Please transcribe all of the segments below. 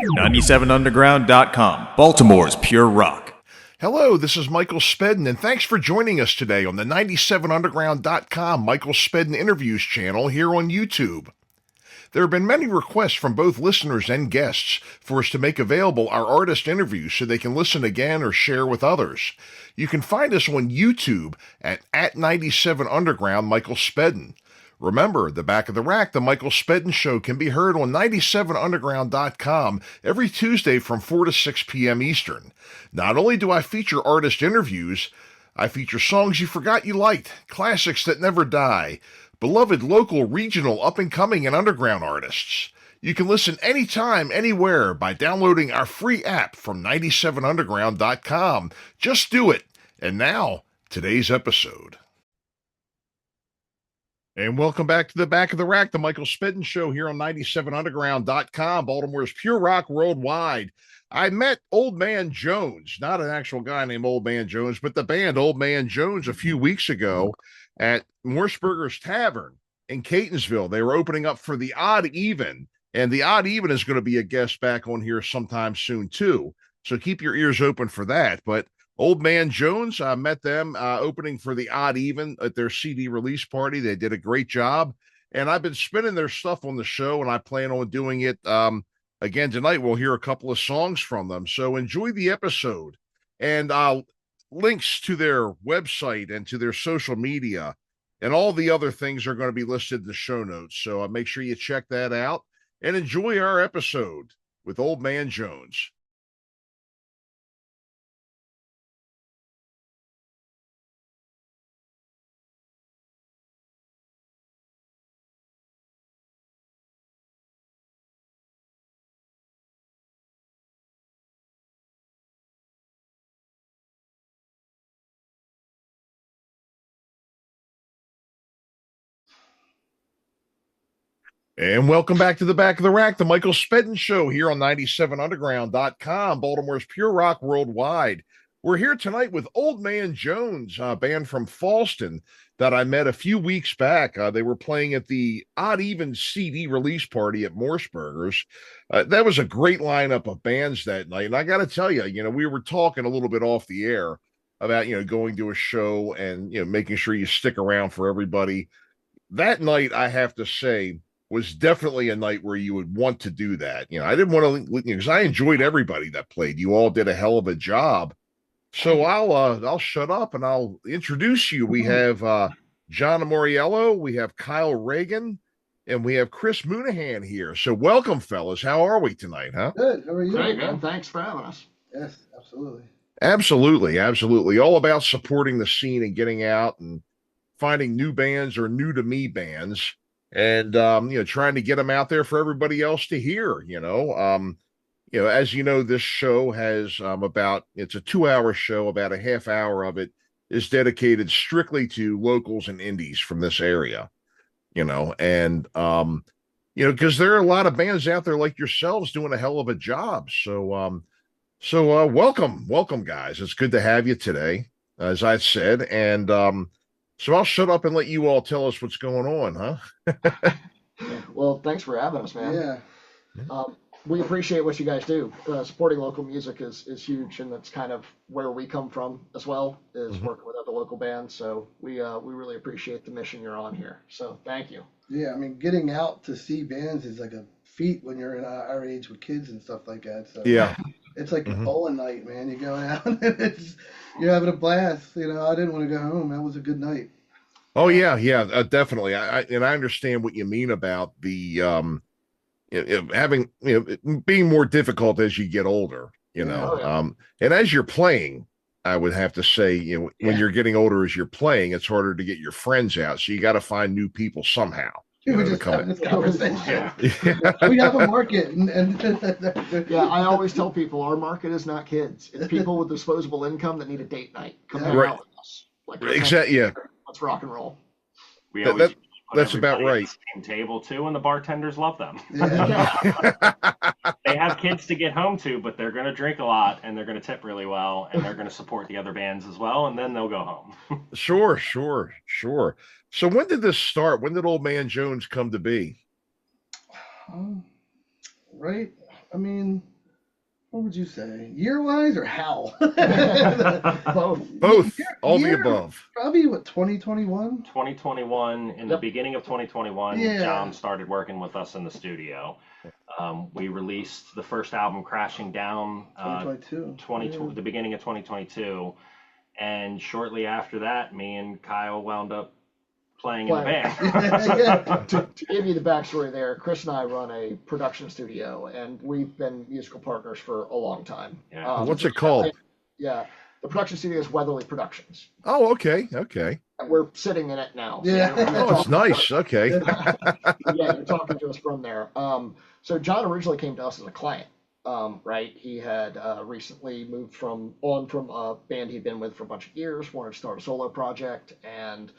97underground.com, Baltimore's pure rock. Hello, this is Michael Spedden, and thanks for joining us today on the 97underground.com Michael Spedden Interviews channel here on YouTube. There have been many requests from both listeners and guests for us to make available our artist interviews so they can listen again or share with others. You can find us on YouTube at 97underground Michael Spedden. Remember, the Back of the Rack, the Michael Spedden Show, can be heard on 97underground.com every Tuesday from 4 to 6 p.m. Eastern. Not only do I feature artist interviews, I feature songs you forgot you liked, classics that never die, beloved local, regional, up-and-coming, and underground artists. You can listen anytime, anywhere by downloading our free app from 97underground.com. Just do it. And now, today's episode. And welcome back to the Back of the Rack, the Michael Spedden Show here on 97underground.com, Baltimore's pure rock worldwide. I met Old Man Jones, not an actual guy named Old Man Jones, but the band Old Man Jones a few weeks ago at Morseburger's Tavern in Catonsville. They were opening up for the Odd Even, and the Odd Even is going to be a guest back on here sometime soon too. So keep your ears open for that. But Old Man Jones, I met them opening for the Odd Even at their CD release party. They did a great job, and I've been spinning their stuff on the show, and I plan on doing it again tonight. We'll hear a couple of songs from them, so enjoy the episode. And links to their website and to their social media and all the other things are going to be listed in the show notes, so make sure you check that out and enjoy our episode with Old Man Jones. And welcome back to the Back of the Rack, the Michael Spedden Show here on 97underground.com, Baltimore's pure rock worldwide. We're here tonight with Old Man Jones, a band from Fallston that I met a few weeks back. They were playing at the Odd Even CD release party at Morseburger's. That was a great lineup of bands that night. And I got to tell you, we were talking a little bit off the air about, going to a show and, making sure you stick around for everybody. That night, I have to say, was definitely a night where you would want to do that. I didn't want to, because I enjoyed everybody that played. You all did a hell of a job. So I'll shut up and I'll introduce you. We have John Amoriello, we have Kyle Ragan, and we have Chris Moonahan here. So welcome, fellas. How are we tonight, huh? Good. How are you? Very good. Thanks for having us. Yes, absolutely. Absolutely. All about supporting the scene and getting out and finding new bands or new to me bands. And, trying to get them out there for everybody else to hear, as you know, this show has it's a 2-hour show, about a half hour of it is dedicated strictly to locals and indies from this area, and, because there are a lot of bands out there like yourselves doing a hell of a job. So welcome guys. It's good to have you today, as I said. And, so I'll shut up and let you all tell us what's going on, huh? Well, thanks for having us, man. Yeah. We appreciate what you guys do. Supporting local music is huge, and that's kind of where we come from as well, is working with other local bands. So we really appreciate the mission you're on here. So thank you. Yeah, I mean, getting out to see bands is like a feat when you're in our age with kids and stuff like that. So Yeah. It's like a bowling night, man. You're going out and you're having a blast. I didn't want to go home. That was a good night. Oh yeah, definitely. I understand what you mean about the having being more difficult as you get older. Yeah. And as you're playing, I would have to say, when you're getting older, as you're playing, it's harder to get your friends out. So you got to find new people somehow. We were just having this conversation. Yeah. We have a market, and Yeah, I always tell people our market is not kids. It's people with disposable income that need a date night. Come hang out with us. Exactly. Yeah. Let's rock and roll. We always that's about right. At the same table too, and the bartenders love them. Yeah. They have kids to get home to, but they're going to drink a lot and they're going to tip really well, and they're going to support the other bands as well, and then they'll go home. Sure. So when did this start? When did Old Man Jones come to be? Right. I mean, what would you say? Year-wise or how? Both. Both, all the Yeah. above. Probably, 2021? 2021, in the beginning of 2021, Yeah. John started working with us in the studio. We released the first album, Crashing Down, 2022. the beginning of 2022. And shortly after that, me and Kyle wound up playing in the band. Yeah. To give you the backstory there, Chris and I run a production studio, and we've been musical partners for a long time. Yeah. What's it called? Yeah, the production studio is Weatherly Productions. Oh, okay. Okay. And we're sitting in it now. Yeah. Oh, it's nice. Okay. Yeah, you're talking to us from there. So John originally came to us as a client, right? He had recently moved from a band he'd been with for a bunch of years, wanted to start a solo project, and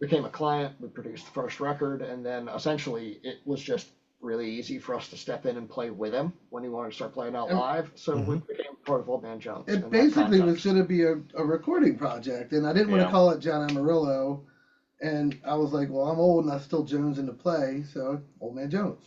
became a client. We produced the first record, and then essentially it was just really easy for us to step in and play with him when he wanted to start playing out live. So we became part of Old Man Jones. It basically was going to be a recording project, and I didn't want to call it John Amoriello. And I was like, well, I'm old and I still Jones into play, so Old Man Jones.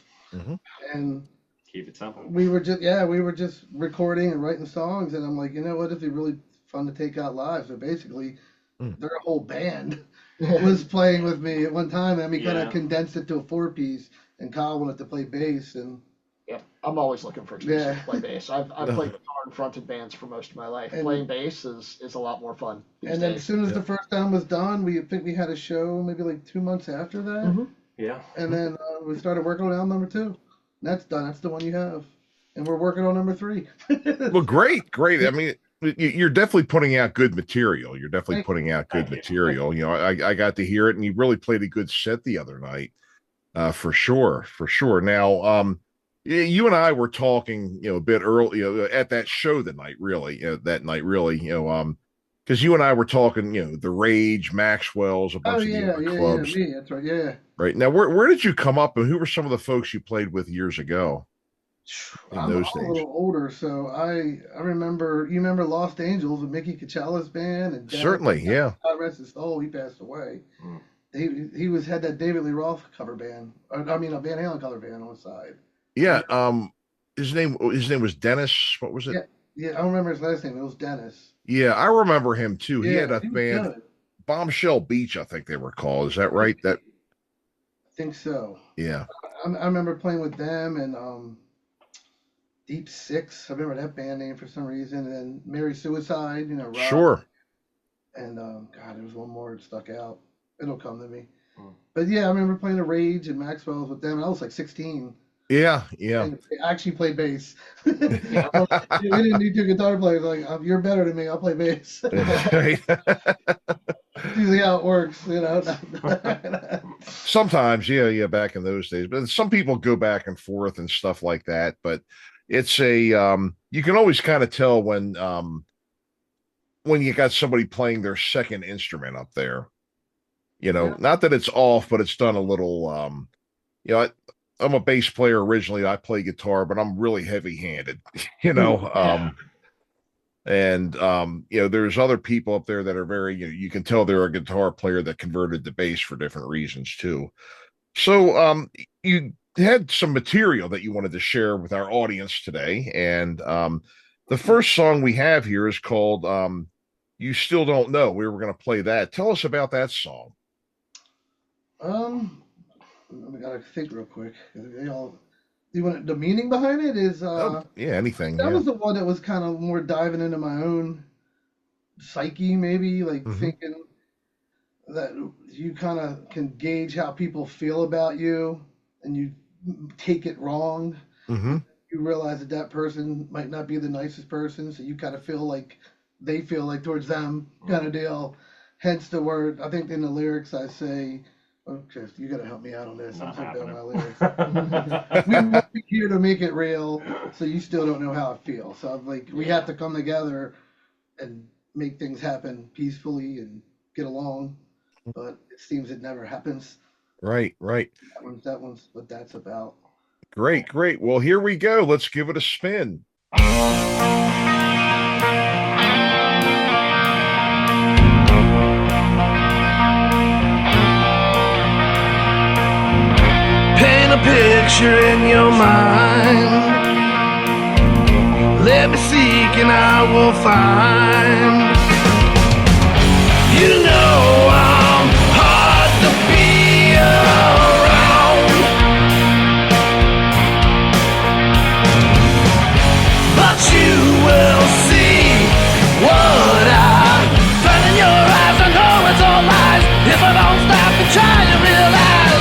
And Keep it simple. we were just recording and writing songs, and I'm like, you know what, it'd be really fun to take out live. So basically, their whole band was playing with me at one time, and we kind of condensed it to a 4-piece, and Kyle wanted to play bass, and yeah, I'm always looking for excuses to play bass. I've played guitar in fronted bands for most of my life. And playing bass is a lot more fun these and then days. as soon as the first time was done, we had a show maybe like 2 months after that, Yeah. and then we started working on album number 2. And that's done. That's the one you have, and we're working on number 3. Well, great. I mean, you're definitely putting out good material. You're definitely putting out good material. You know, I got to hear it, and you really played a good set the other night, for sure. Now, you and I were talking, a bit early, at that show that night, really, because you and I were talking, the Rage, Maxwell's, a bunch of the other clubs. Yeah, me, that's right, yeah. Right now, where did you come up, and who were some of the folks you played with years ago? I'm those a days. little older, so I remember. You remember Lost Angels with Mickey Cachella's band, and Certainly, yeah. God rest his soul, he passed away. He had that David Lee Roth cover band. A Van Halen cover band on the side. Yeah. His name was Dennis. What was it? Yeah. I don't remember his last name. It was Dennis. Yeah, I remember him too. He had a was band, good. Bombshell Beach, I think they were called. Is that right? I think so. Yeah. I remember playing with them and Deep Six. I remember that band name for some reason. And then Mary Suicide. Rock. Sure. And God, there was one more that stuck out. It'll come to me. But yeah, I remember playing the Rage and Maxwell's with them. And I was like 16. Yeah. And I actually played bass. We didn't need 2 guitar players. Like, you're better than me. I'll play bass. Usually how it works, Sometimes, yeah, back in those days. But some people go back and forth and stuff like that. But it's you can always kind of tell when you got somebody playing their second instrument up there. Not that it's off, but it's done a little. I'm a bass player originally. I play guitar, but I'm really heavy-handed. There's other people up there that are very. You can tell they're a guitar player that converted to bass for different reasons too. So, you had some material that you wanted to share with our audience today, and the first song we have here is called "You Still Don't Know." We were going to play that. Tell us about that song. I gotta think real quick. You want the meaning behind it? Is anything. That was the one that was kind of more diving into my own psyche, maybe thinking that you kind of can gauge how people feel about you, and you take it wrong. You realize that person might not be the nicest person, so you kind of feel like they feel like towards them, kind of deal. Hence the word. I think in the lyrics I say. Okay, you got to help me out on this. I'm so bad at my lyrics. We won't be here to make it real, so you still don't know how I feel. So I'm like, we have to come together and make things happen peacefully and get along. But it seems it never happens. Right. That one's what that's about. Great. Well, here we go. Let's give it a spin. Paint a picture in your mind. Let Let me seek and I will find. You know I'm hard to be around, but you will see what I find in your eyes. I know it's all lies. If I don't stop and try to realize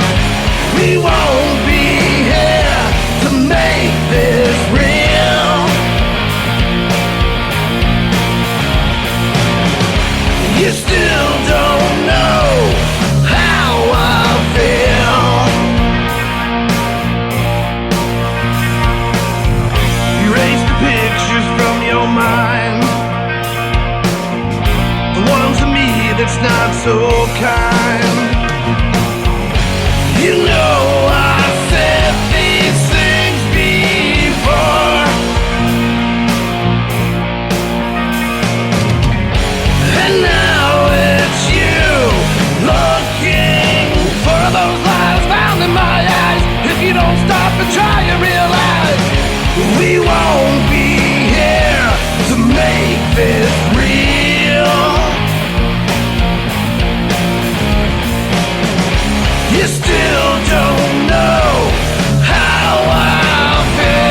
we won't be here to make this real. You still don't know how I feel. Erase the pictures from your mind, the ones of me that's not so kind. You know I said these things before, and now it's you looking for those lies found in my eyes. If you don't stop and try and realize we won't be here to make this real. You still don't know how I feel.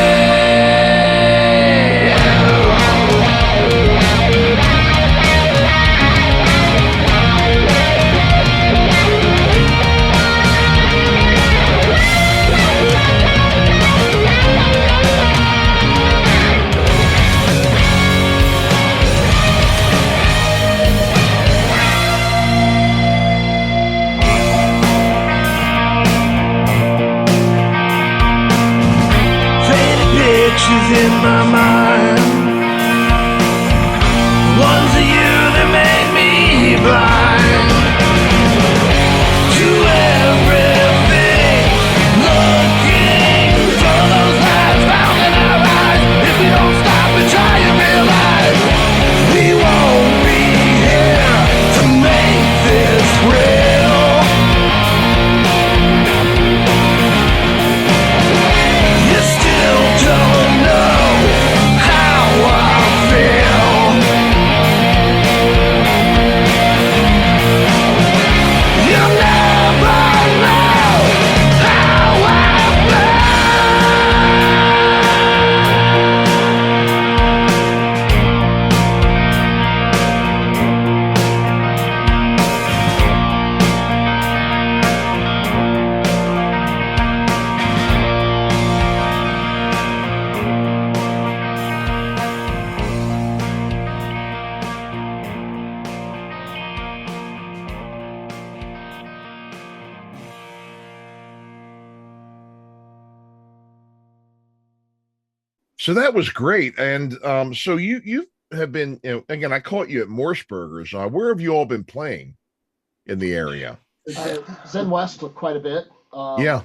Faded pictures in my mind, ones of you that made me blind to everything, looking for those lies found in our eyes. If we don't stop and try and realize we won't be here to make this real. You still don't know how I feel. You'll never know how I So that was great. And so you have been, again, I caught you at Morseburgers. Where have you all been playing in the area? Zen West quite a bit. Yeah.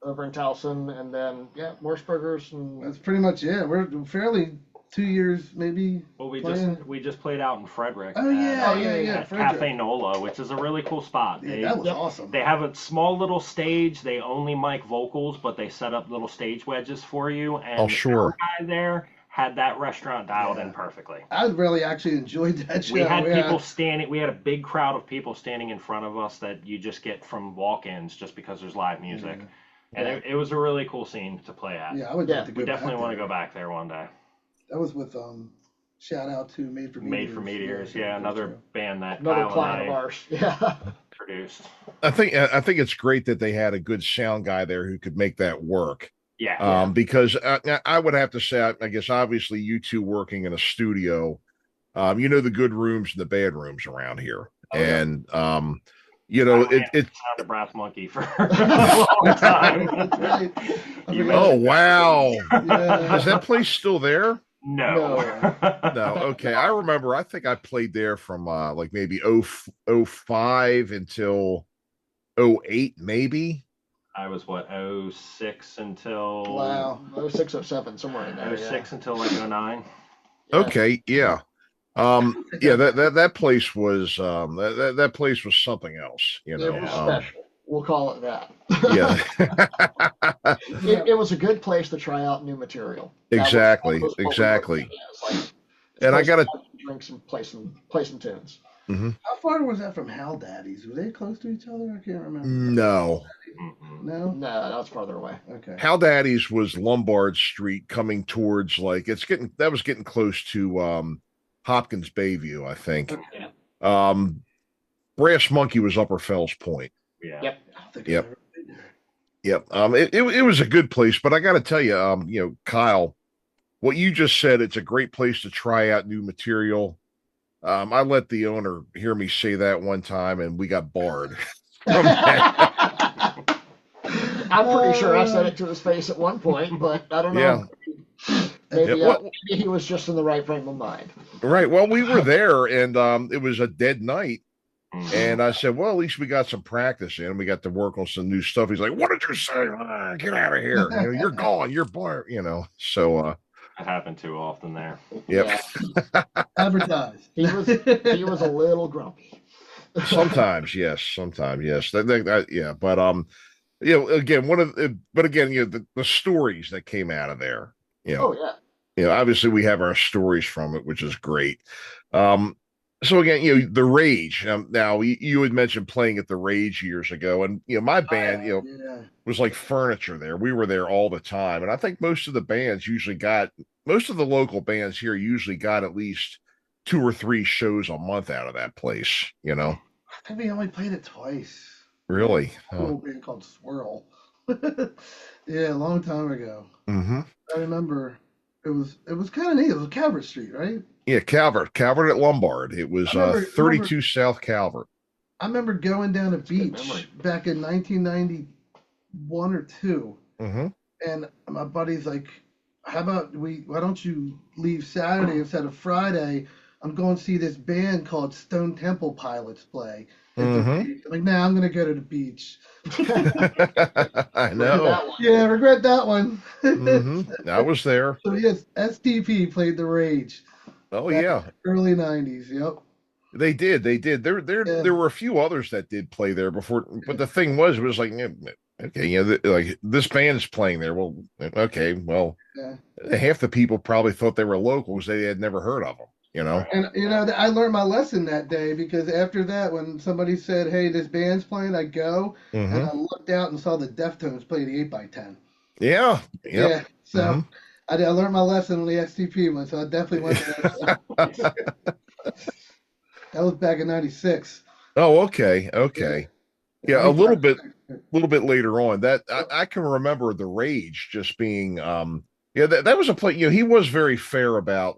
Over in Towson, and then Morseburgers, and That's pretty much it. We're fairly 2 years maybe. Well, playing. we just played out in Frederick. Oh yeah, at Frederick. Cafe Nola, which is a really cool spot. Yeah, that was awesome. They have a small little stage. They only mic vocals, but they set up little stage wedges for you. And Oh, sure. our guy there had that restaurant dialed in perfectly. I really actually enjoyed that show. We had people standing. We had a big crowd of people standing in front of us that you just get from walk-ins just because there's live music. Yeah. And it was a really cool scene to play at. Yeah, I would like to go We definitely back want to there. go back there one day. That was with shout out to Made for Meteors. Made for Meteors, yeah, another band that another Kyle client and of I ours. Yeah. produced. I think it's great that they had a good sound guy there who could make that work. Yeah. Because I would have to say, I guess obviously you two working in a studio, you know the good rooms and the bad rooms around here, and you know it's not a brass monkey for a long time. That's right. Oh wow! Yeah. Is that place still there? No. No. Okay, I remember. I think I played there from like maybe 05 until 08, maybe. I was what 06 until Wow. 06, 07, somewhere in there. 06 until like 09. Okay, yeah. Yeah, that place was that place was something else, you know. It was special. We'll call it that. Yeah. It was a good place to try out new material. Exactly. That was what we Exactly. looked at it as, like, it's And a I place got to. to drink some, play some tunes. How far was that from Hal Daddy's? Were they close to each other? I can't remember. No. No? No, that's farther away. Okay. Hal Daddy's was Lombard Street coming towards that was getting close to Hopkins Bayview, I think. Yeah. Brass Monkey was Upper Fells Point. Yeah. Yep. I don't think Yep. I've ever been there. Yep. It was a good place, but I got to tell you, Kyle, what you just said, it's a great place to try out new material. I let the owner hear me say that one time, and we got barred from that. I'm pretty sure I said it to his face at one point, but I don't know. Yeah. Maybe, Yeah, maybe he was just in the right frame of mind. Right. Well, we were there, and it was a dead night. And I said, well, at least we got some practice in. We got to work on some new stuff. He's like, what did you say? Get out of here. You're gone. You're barred. So It happened too often there. yep. Yeah. Advertised. He was a little grumpy. Sometimes, yes. Sometimes, yes. Yeah. But again, the stories that came out of there, Oh yeah. obviously we have our stories from it, which is great. So again, the Rage. Now you had mentioned playing at the Rage years ago, and my band, Yeah. was like furniture there. We were there all the time, and I think most of the local bands here usually got at least 2 or 3 shows a month out of that place. I think we only played it twice. Really? A little band called Swirl. Yeah, a long time ago. Mm-hmm. I remember it was kind of neat. It was Calvert Street, right? Yeah, Calvert at Lombard. It was 32 South Calvert. I remember going down to good beach memory. back in 1991 or 2, Mm-hmm. and my buddy's like, "How about why don't you leave Saturday instead of Friday? I'm going to see this band called Stone Temple Pilots play at the beach." I'm like, "Nah, I'm gonna go to the beach." I know. That one. Yeah, regret that one. I was there. So yes, STP played the Rage. Oh Back yeah, early 90s. Yep. they did. There were a few others that did play there before, but the thing was, it was like, okay, like this band is playing there. Well, okay, well, Yeah. half the people probably thought they were locals. They had never heard of them. And I learned my lesson that day, because after that, when somebody said, "Hey, this band's playing," I go and I looked out and saw the Deftones play the 8x10. Yeah. Yep. Yeah. So I learned my lesson on the STP one, so I definitely went to that. That was back in '96. Oh, okay. Yeah, a little bit later on. That I can remember the Rage just being that was a play. He was very fair about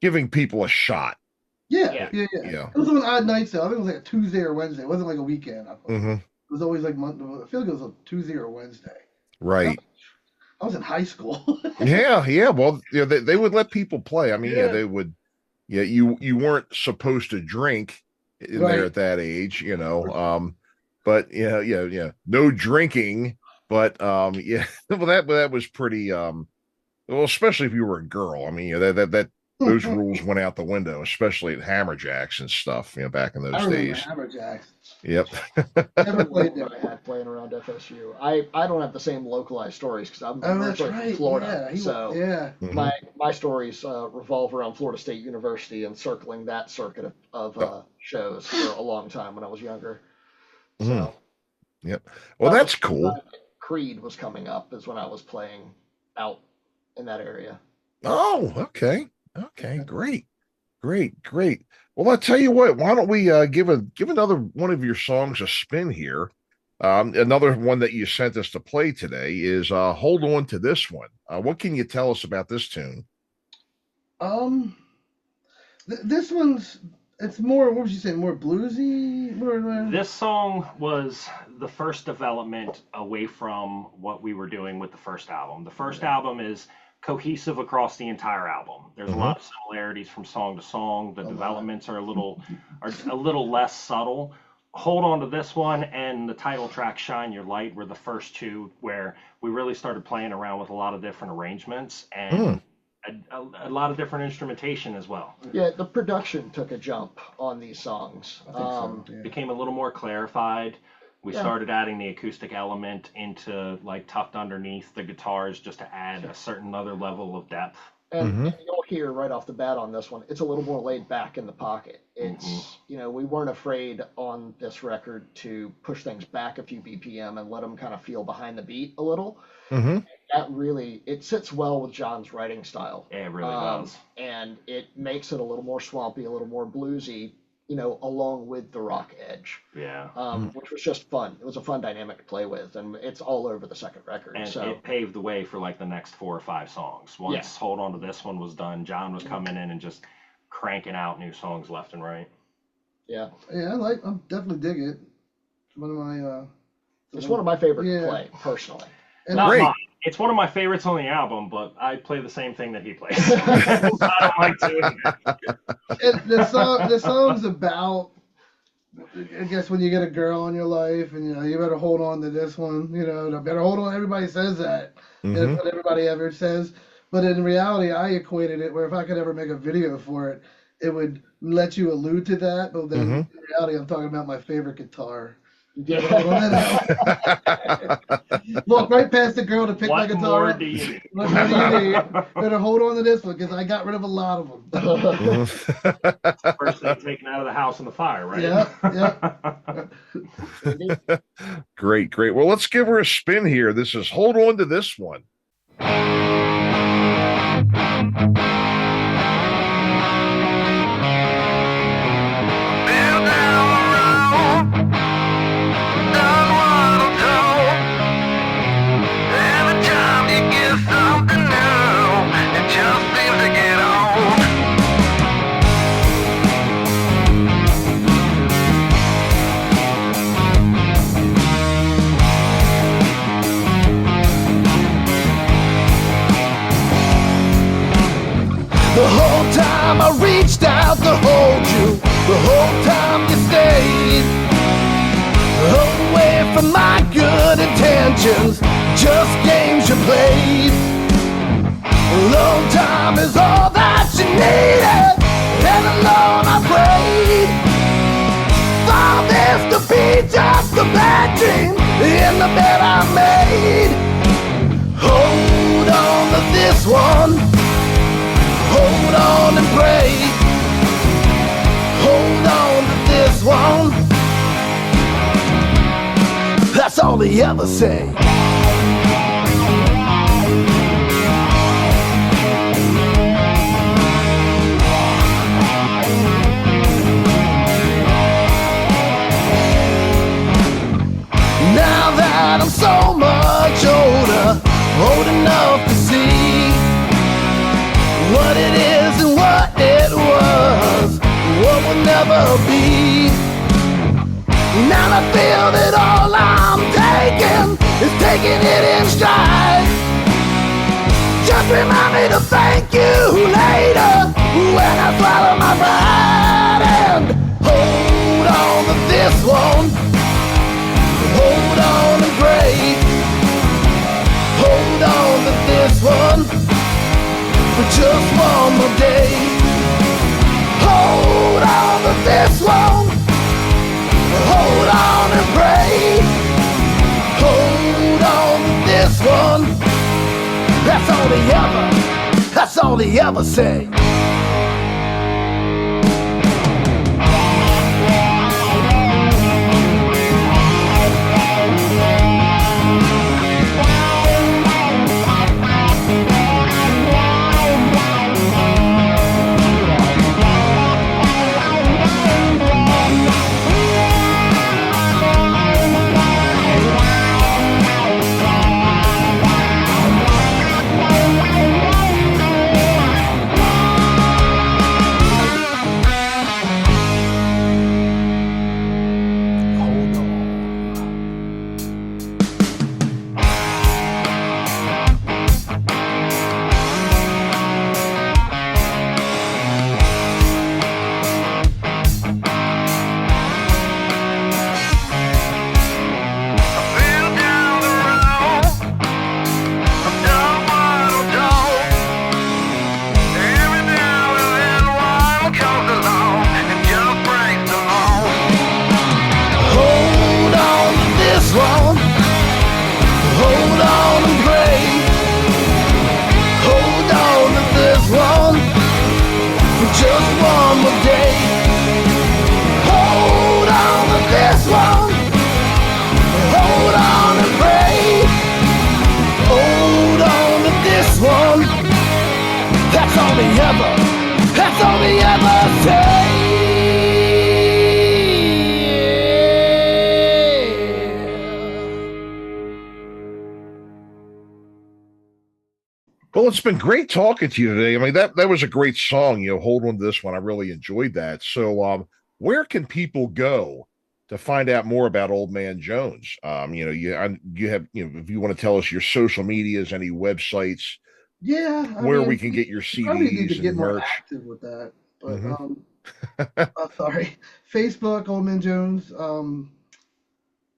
giving people a shot. Yeah. Yeah. It was on odd nights though. I think it was like a Tuesday or Wednesday. It wasn't like a weekend. Mm-hmm. It was always like Monday. I feel like it was a Tuesday or Wednesday. Right. I was in high school. Yeah. Well, they would let people play. I mean, they would. Yeah, you weren't supposed to drink in there at that age, but yeah, no drinking. But yeah, well, that was pretty well, especially if you were a girl. I mean, that those rules went out the window, especially at Hammerjacks and stuff, back in those days. Hammerjacks. Yep. Never played there. I had playing around FSU. I don't have the same localized stories because I'm That's originally right. from Florida. Yeah, So yeah. my stories revolve around Florida State University and circling that circuit of shows for a long time when I was younger. So Yep. Well, that's cool. Creed was coming up is when I was playing out in that area. Oh, okay. Great. Well, I'll tell you what, why don't we give another one of your songs a spin here? Another one that you sent us to play today is Hold On to This One. What can you tell us about this tune? This one's, it's more, what would you say, more bluesy? This song was the first development away from what we were doing with the first album. The first album is cohesive across the entire album. There's a lot of similarities from song to song. The developments are a little less subtle. Hold On to This One and the title track Shine Your Light were the first two where we really started playing around with a lot of different arrangements and a lot of different instrumentation as well. Yeah, the production took a jump on these songs. I think so, yeah. Became a little more clarified. We started adding the acoustic element into like tucked underneath the guitars just to add a certain other level of depth. And you'll hear right off the bat on this one, it's a little more laid back in the pocket. It's, we weren't afraid on this record to push things back a few BPM and let them kind of feel behind the beat a little. That really, it sits well with John's writing style. Yeah, it really does. And it makes it a little more swampy, a little more bluesy, along with the rock edge. Yeah. Which was just fun. It was a fun dynamic to play with, and it's all over the second record. And so it paved the way for like the next 4 or 5 songs. Once Hold On to This one was done, John was coming in and just cranking out new songs left and right. Yeah. Yeah, I definitely dig it. It's one of my it's one of my favorite to play, personally. And Not great. mine. It's one of my favorites on the album, but I play the same thing that he plays. I don't like doing that. the song's about, I guess, when you get a girl in your life, and you better hold on to this one. Better hold on. Everybody says that. That's what everybody ever says. But in reality, I equated it where if I could ever make a video for it, it would let you allude to that. But then in reality, I'm talking about my favorite guitar. Yeah. Walk right past the girl to pick my What guitar more up. do you need? What do you need? Better hold on to this one because I got rid of a lot of them. First thing taken out of the house in the fire, right? Yeah. Great. Well, let's give her a spin here. This is Hold On to This One. The whole time I reached out to hold you, the whole time you stayed away from my good intentions, just games you played. Alone time is all that you needed, and alone I prayed for this to be just a bad dream in the bed I made. Hold on to this one. Hold on and pray. Hold on to this one. That's all they ever say. Now that I'm so much older, old enough to see what it is and what it was, what will never be. Now I feel that all I'm taking is taking it in stride. Just remind me to thank you later when I swallow my pride. And hold on to this one. Hold on and pray. Hold on to this one. For just one more day. Hold on to this one. Hold on and pray. Hold on to this one. That's all they ever say. all they ever, that's all they ever say. Well, it's been great talking to you today. I mean, that was a great song. Hold on to this one. I really enjoyed that. So, where can people go to find out more about Old Man Jones? You have, if you want to tell us your social medias, any websites, Yeah, where we can get your probably need to CDs get and more merch. active with that. But Mhm. sorry, Facebook, Old Man Jones,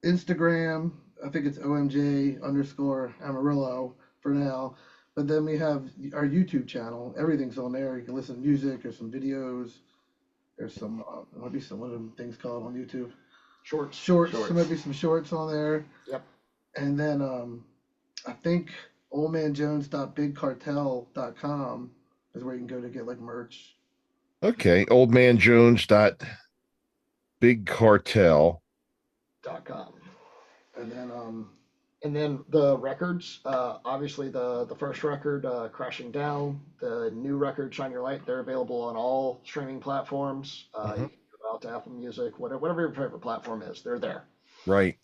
Instagram, I think it's OMJ underscore Amarillo for now. But then we have our YouTube channel. Everything's on there. You can listen to music. There's some videos. There's some, there might be some, what are them things called on YouTube? Shorts. There might be some shorts on there. Yep. And then I think oldmanjones.bigcartel.com is where you can go to get like merch. Okay, oldmanjones.bigcartel. .com. And then And then the records, obviously the first record, Crashing Down, the new record, Shine Your Light, they're available on all streaming platforms. You can go out to Apple Music, whatever your favorite platform is, they're there. Right.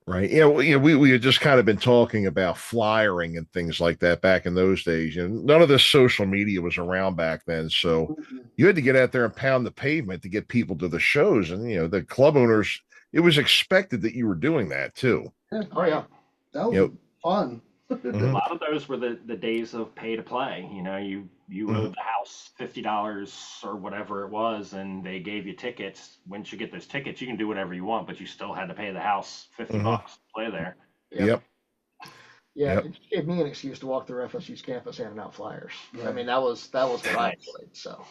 Yeah, well, we had just kind of been talking about flyering and things like that back in those days. None of this social media was around back then, so you had to get out there and pound the pavement to get people to the shows. And the club owners, it was expected that you were doing that too. Oh yeah, that was fun. A lot of those were the days of pay to play. You owed the house $50 or whatever it was, and they gave you tickets. Once you get those tickets, you can do whatever you want, but you still had to pay the house $50 to play there. Yep. Yeah, it gave me an excuse to walk through FSU's campus handing out flyers. I mean, that was what I enjoyed. So.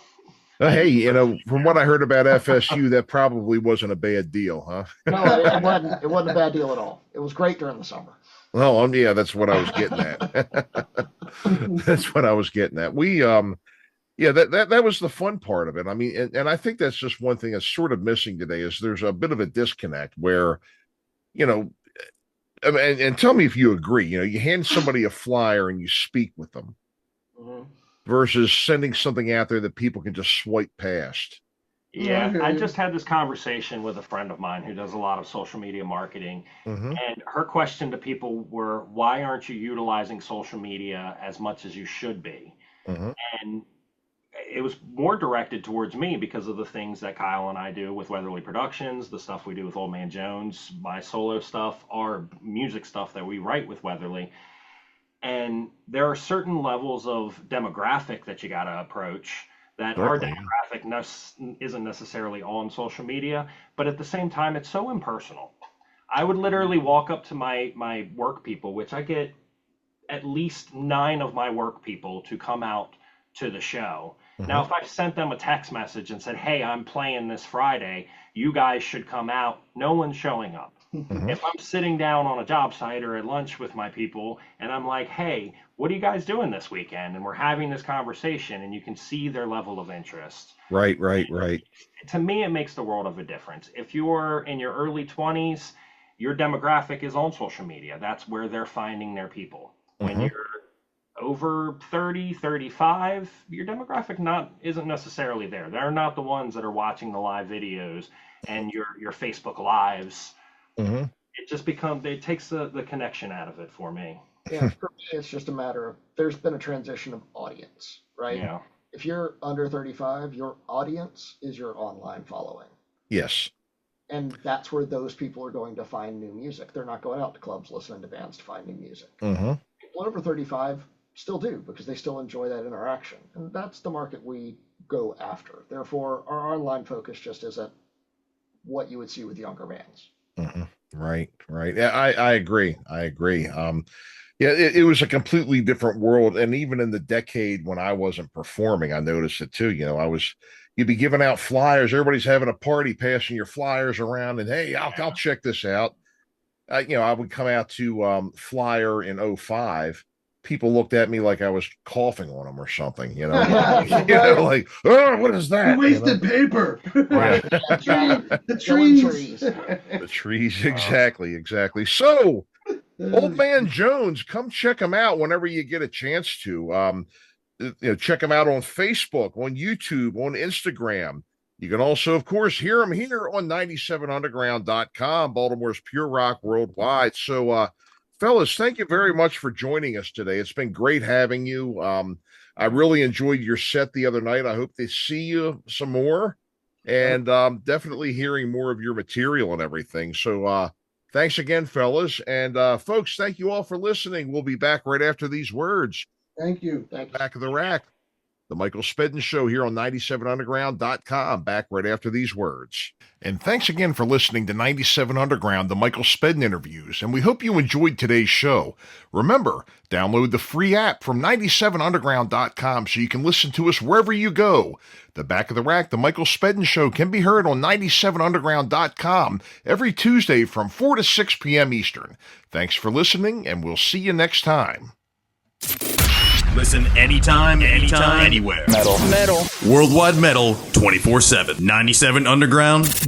Hey, from what I heard about FSU, that probably wasn't a bad deal, huh? No, it wasn't. It wasn't a bad deal at all. It was great during the summer. Well, yeah, that's what I was getting at. That's what I was getting at. That was the fun part of it. I mean, and I think that's just one thing that's sort of missing today is there's a bit of a disconnect where, and tell me if you agree, you hand somebody a flyer and you speak with them versus sending something out there that people can just swipe past. Yeah, I just had this conversation with a friend of mine who does a lot of social media marketing. And her question to people were, why aren't you utilizing social media as much as you should be? And it was more directed towards me because of the things that Kyle and I do with Weatherly Productions, the stuff we do with Old Man Jones, my solo stuff, our music stuff that we write with Weatherly. And there are certain levels of demographic that you got to approach that our demographic isn't necessarily on social media, but at the same time, it's so impersonal. I would literally walk up to my work people, which I get at least 9 of my work people to come out to the show. Now, if I sent them a text message and said, hey, I'm playing this Friday, you guys should come out, no one's showing up. If I'm sitting down on a job site or at lunch with my people and I'm like, hey, what are you guys doing this weekend? And we're having this conversation and you can see their level of interest. Right. To me, it makes the world of a difference. If you're in your early 20s, your demographic is on social media. That's where they're finding their people. When you're over 30, 35, your demographic isn't necessarily there. They're not the ones that are watching the live videos and your Facebook lives. It just it takes the connection out of it for me. Yeah, for me, it's just a matter of there's been a transition of audience, right? Yeah. If you're under 35, your audience is your online following. Yes. And that's where those people are going to find new music. They're not going out to clubs listening to bands to find new music. People over 35 still do because they still enjoy that interaction. And that's the market we go after. Therefore, our online focus just isn't what you would see with younger bands. Right. Yeah, I agree. It was a completely different world. And even in the decade when I wasn't performing, I noticed it too. You'd be giving out flyers. Everybody's having a party, passing your flyers around and, hey, I'll check this out. I would come out to Flyer in 2005. People looked at me like I was coughing on them or something, like, oh, what is that? You wasted paper. Right. The trees. The trees, exactly. So, Old Man Jones, come check him out whenever you get a chance to. check them out on Facebook, on YouTube, on Instagram. You can also, of course, hear them here on 97underground.com, Baltimore's Pure Rock Worldwide. So, fellas, thank you very much for joining us today. It's been great having you. I really enjoyed your set the other night. I hope to see you some more, and definitely hearing more of your material and everything. So, thanks again, fellas. And folks, thank you all for listening. We'll be back right after these words. Thank you. Back of the Rack, the Michael Spedden Show here on 97underground.com. Back right after these words. And thanks again for listening to 97 Underground, the Michael Spedden interviews. And we hope you enjoyed today's show. Remember, download the free app from 97underground.com so you can listen to us wherever you go. The Back of the Rack, the Michael Spedden Show, can be heard on 97underground.com every Tuesday from 4 to 6 p.m. Eastern. Thanks for listening, and we'll see you next time. Listen anytime, anywhere. Metal. Worldwide metal, 24/7. 97 Underground.